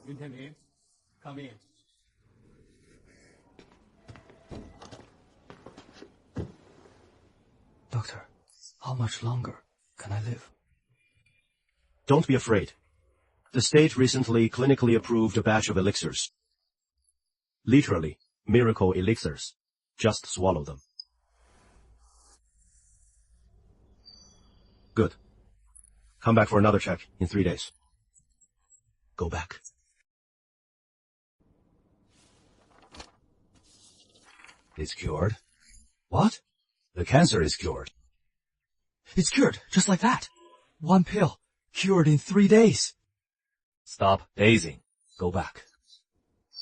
Yuntenmin, come in. Doctor, how much longer can I live? Don't be afraid. The state recently clinically approved a batch of elixirs. Literally, miracle elixirs. Just swallow them. Good. Come back for another check in 3 days. Go back. It's cured. What? The cancer is cured. It's cured, just like that. One pill, cured in 3 days. Stop dazing. Go back.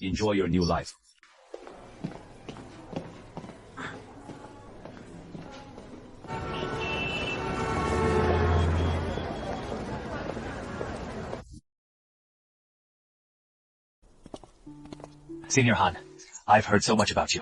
Enjoy your new life. Senior Han, I've heard so much about you.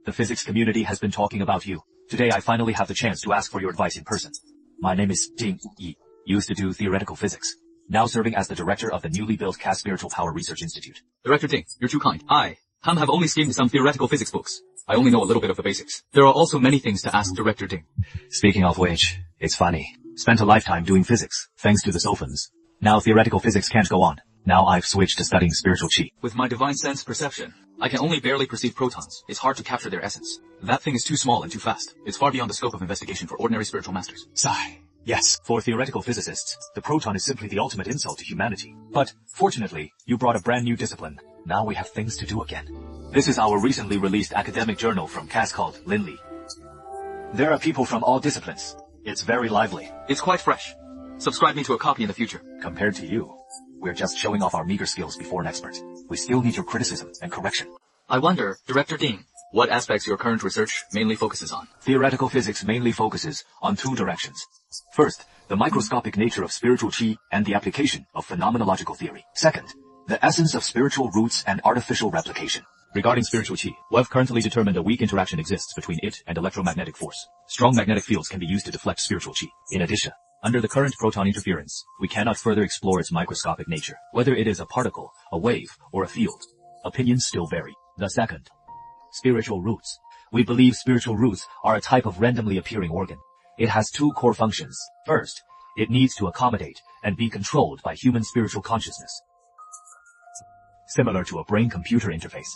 The physics community has been talking about you. Today I finally have the chance to ask for your advice in person. My name is Ding Yi, used to do theoretical physics, now serving as the director of the newly built CAS Spiritual Power Research Institute. Director Ding, you're too kind. Han have only skimmed some theoretical physics books. I only know a little bit of the basics. There are also many things to ask Director Ding. Speaking of which, it's funny. Spent a lifetime doing physics, thanks to the Sophans. Now theoretical physics can't go on. Now I've switched to studying spiritual chi. With my divine sense perception, I can only barely perceive protons. It's hard to capture their essence. That thing is too small and too fast. It's far beyond the scope of investigation for ordinary spiritual masters. Sigh. Yes, for theoretical physicists, the proton is simply the ultimate insult to humanity. But, fortunately, you brought a brand new discipline. Now we have things to do again. This is our recently released academic journal from CAS called Linli. There are people from all disciplines. It's very lively. It's quite fresh. Subscribe me to a copy in the future. Compared to you, we're just showing off our meager skills before an expert. We still need your criticism and correction. I wonder, Director Ding, what aspects your current research mainly focuses on? Theoretical physics mainly focuses on 2 directions. First, the microscopic nature of spiritual chi and the application of phenomenological theory. Second, the essence of spiritual roots and artificial replication. Regarding spiritual chi, we've currently determined a weak interaction exists between it and electromagnetic force. Strong magnetic fields can be used to deflect spiritual chi. In addition, under the current proton interference, we cannot further explore its microscopic nature, whether it is a particle, a wave, or a field. Opinions still vary. The second, spiritual roots. We believe spiritual roots are a type of randomly appearing organ. It has 2 core functions. First, it needs to accommodate and be controlled by human spiritual consciousness, similar to a brain-computer interface.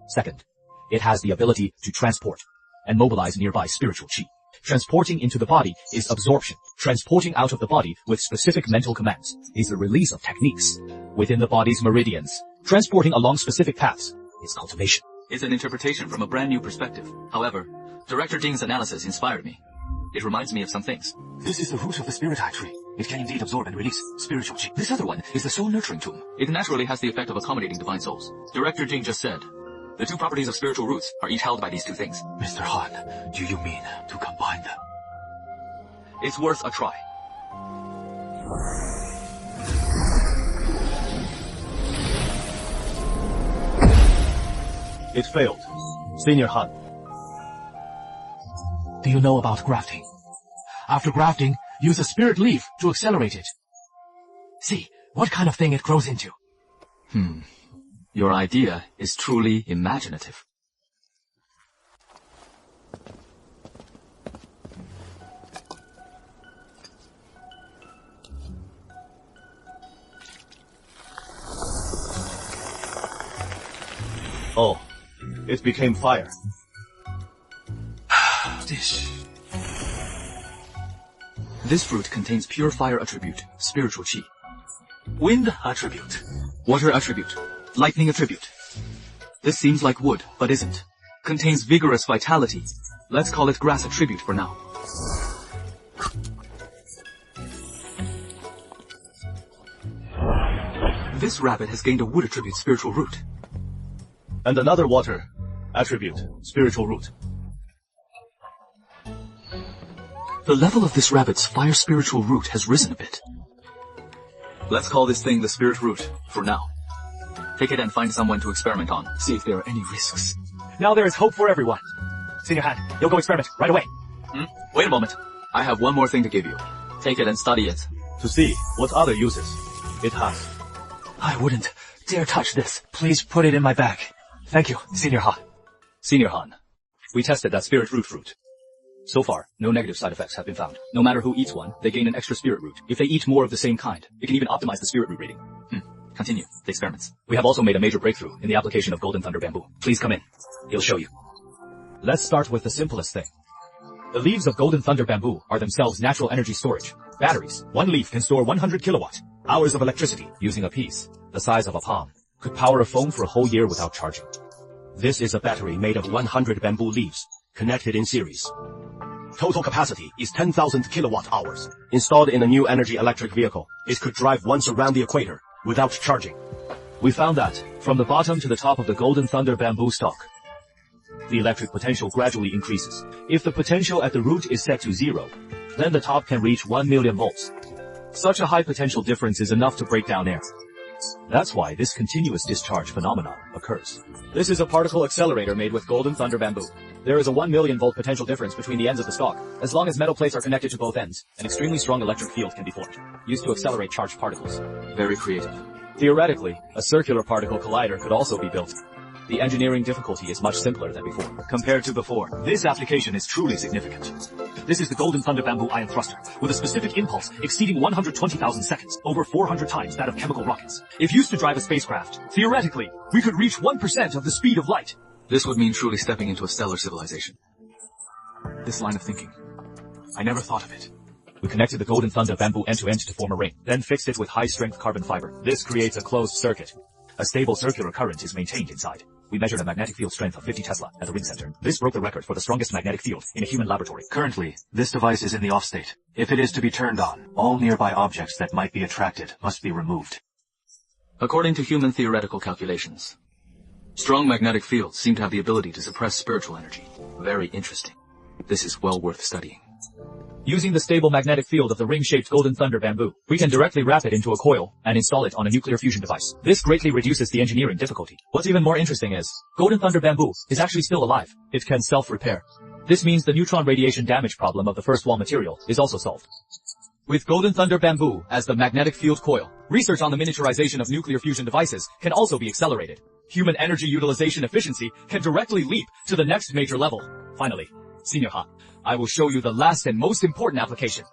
Second, it has the ability to transport and mobilize nearby spiritual chi. Transporting into the body is absorption. Transporting out of the body with specific mental commands is the release of techniques within the body's meridians. Transporting along specific paths is cultivation. It's an interpretation from a brand new perspective. However, Director Ding's analysis inspired me. It reminds me of some things. This is the root of the spirit eye tree. It can indeed absorb and release spiritual chi. This other one is the soul-nurturing tomb. It naturally has the effect of accommodating divine souls. Director Ding just said, the 2 properties of spiritual roots are each held by these 2 things. Mr. Han, do you mean to combine them? It's worth a try. It failed. Senior Han. Do you know about grafting? After grafting, use a spirit leaf to accelerate it. See what kind of thing it grows into. Your idea is truly imaginative. Oh, it became fire. This fruit contains pure fire attribute, spiritual chi. Wind attribute. Water attribute. Lightning attribute. This seems like wood, but isn't. Contains vigorous vitality. Let's call it grass attribute for now. This rabbit has gained a wood attribute spiritual root. And another water attribute, spiritual root. The level of this rabbit's fire spiritual root has risen a bit. Let's call this thing the spirit root, for now. Take it and find someone to experiment on. See if there are any risks. Now there is hope for everyone. Senior Han, you'll go experiment right away. Wait a moment. I have one more thing to give you. Take it and study it. To see what other uses it has. I wouldn't dare touch this. Please put it in my bag. Thank you, Senior Han. Senior Han, we tested that spirit root fruit. So far, no negative side effects have been found. No matter who eats one, they gain an extra spirit root. If they eat more of the same kind, it can even optimize the spirit root rating. Continue the experiments. We have also made a major breakthrough in the application of Golden Thunder Bamboo. Please come in. He'll show you. Let's start with the simplest thing. The leaves of Golden Thunder Bamboo are themselves natural energy storage. Batteries. One leaf can store 100 kilowatt hours of electricity. Using a piece, the size of a palm, could power a phone for a whole year without charging. This is a battery made of 100 bamboo leaves, connected in series. Total capacity is 10,000 kilowatt hours. Installed in a new energy electric vehicle, it could drive once around the equator without charging. We found that, from the bottom to the top of the Golden Thunder Bamboo stalk, the electric potential gradually increases. If the potential at the root is set to 0, then the top can reach 1 million volts. Such a high potential difference is enough to break down air. That's why this continuous discharge phenomenon occurs. This is a particle accelerator made with Golden Thunder Bamboo. There is a 1 million volt potential difference between the ends of the stalk. As long as metal plates are connected to both ends, an extremely strong electric field can be formed, used to accelerate charged particles. Very creative. Theoretically, a circular particle collider could also be built. The engineering difficulty is much simpler than before. Compared to before, this application is truly significant. This is the Golden Thunder Bamboo ion thruster, with a specific impulse exceeding 120,000 seconds, over 400 times that of chemical rockets. If used to drive a spacecraft, theoretically, we could reach 1% of the speed of light. This would mean truly stepping into a stellar civilization. This line of thinking, I never thought of it. We connected the Golden Thunder Bamboo end-to-end to form a ring, then fixed it with high-strength carbon fiber. This creates a closed circuit. A stable circular current is maintained inside. We measured a magnetic field strength of 50 Tesla at the ring center. This broke the record for the strongest magnetic field in a human laboratory. Currently, this device is in the off state. If it is to be turned on, all nearby objects that might be attracted must be removed. According to human theoretical calculations, strong magnetic fields seem to have the ability to suppress spiritual energy. Very interesting. This is well worth studying. Using the stable magnetic field of the ring-shaped Golden Thunder Bamboo, we can directly wrap it into a coil and install it on a nuclear fusion device. This greatly reduces the engineering difficulty. What's even more interesting is, Golden Thunder Bamboo is actually still alive. It can self-repair. This means the neutron radiation damage problem of the first wall material is also solved. With Golden Thunder Bamboo as the magnetic field coil, research on the miniaturization of nuclear fusion devices can also be accelerated. Human energy utilization efficiency can directly leap to the next major level. Finally, Senior Han, I will show you the last and most important application.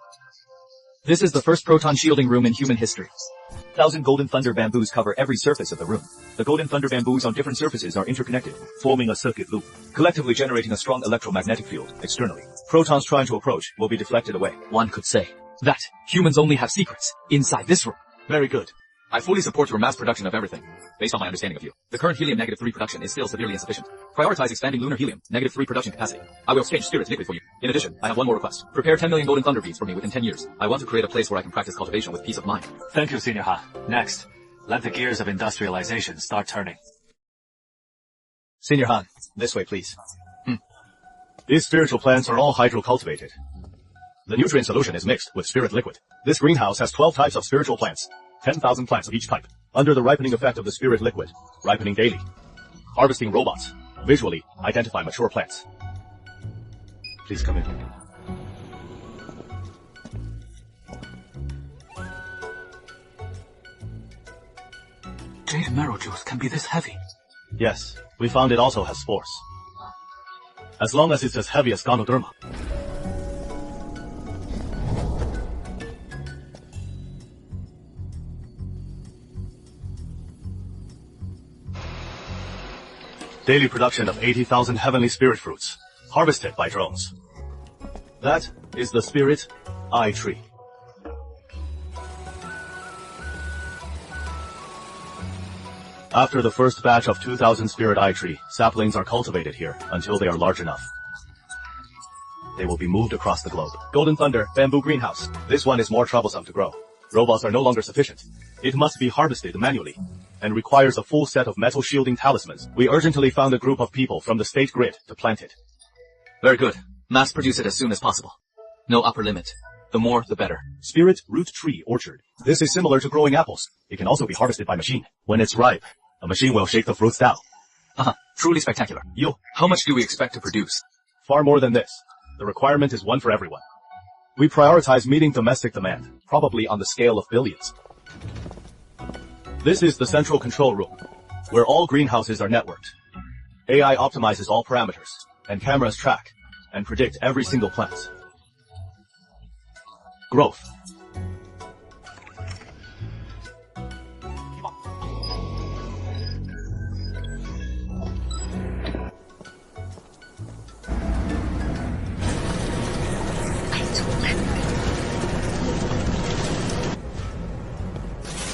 This is the first proton shielding room in human history. 1,000 Golden Thunder Bamboos cover every surface of the room. The Golden Thunder Bamboos on different surfaces are interconnected, forming a circuit loop, collectively generating a strong electromagnetic field externally. Protons trying to approach will be deflected away. One could say that humans only have secrets inside this room. Very good. I fully support your mass production of everything, based on my understanding of you. The current helium-3 production is still severely insufficient. Prioritize expanding lunar helium-3 production capacity. I will exchange spirit liquid for you. In addition, I have one more request. Prepare 10 million Golden Thunder beads for me within 10 years. I want to create a place where I can practice cultivation with peace of mind. Thank you, Senior Han. Next, let the gears of industrialization start turning. Senior Han, this way please. These spiritual plants are all hydro-cultivated. The nutrient solution is mixed with spirit liquid. This greenhouse has 12 types of spiritual plants. 10,000 plants of each type, under the ripening effect of the spirit liquid, ripening daily. Harvesting robots, visually identify mature plants. Please come in. Jade marrow juice can be this heavy. Yes, we found it also has spores. As long as it's as heavy as Ganoderma. Daily production of 80,000 heavenly spirit fruits, harvested by drones. That is the spirit eye tree. After the first batch of 2,000 spirit eye tree, saplings are cultivated here until they are large enough. They will be moved across the globe. Golden Thunder Bamboo Greenhouse. This one is more troublesome to grow. Robots are no longer sufficient. It must be harvested manually, and requires a full set of metal shielding talismans. We urgently found a group of people from the state grid to plant it. Very good. Mass produce it as soon as possible. No upper limit. The more, the better. Spirit Root Tree Orchard. This is similar to growing apples. It can also be harvested by machine. When it's ripe, a machine will shake the fruits down. Truly spectacular. Yo, How much do we expect to produce? far more than this. The requirement is one for everyone. We prioritize meeting domestic demand, probably on the scale of billions. This is the central control room, where all greenhouses are networked. AI optimizes all parameters, and cameras track and predict every single plant's growth.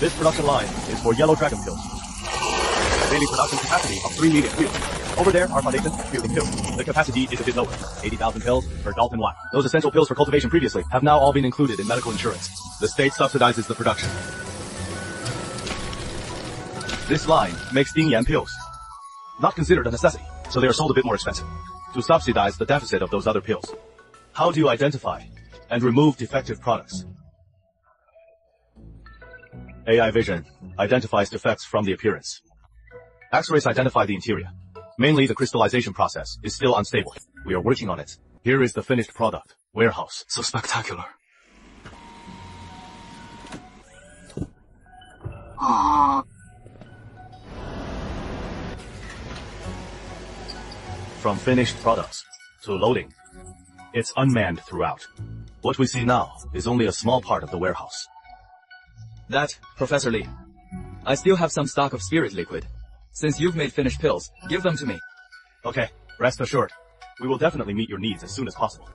This production line is for yellow dragon pills. A daily production capacity of 3 million pills. Over there are foundation building pills. The capacity is a bit lower, 80,000 pills per dolphin one. Those essential pills for cultivation previously have now all been included in medical insurance. The state subsidizes the production. This line makes Dingyan pills. Not considered a necessity, so they are sold a bit more expensive. To subsidize the deficit of those other pills. How do you identify and remove defective products? AI vision identifies defects from the appearance. X-rays identify the interior. Mainly the crystallization process is still unstable. We are working on it. Here is the finished product. Warehouse. So spectacular. From finished products to loading, it's unmanned throughout. What we see now is only a small part of the warehouse. That, Professor Lee. I still have some stock of spirit liquid. Since you've made finished pills, give them to me. Okay, rest assured. We will definitely meet your needs as soon as possible.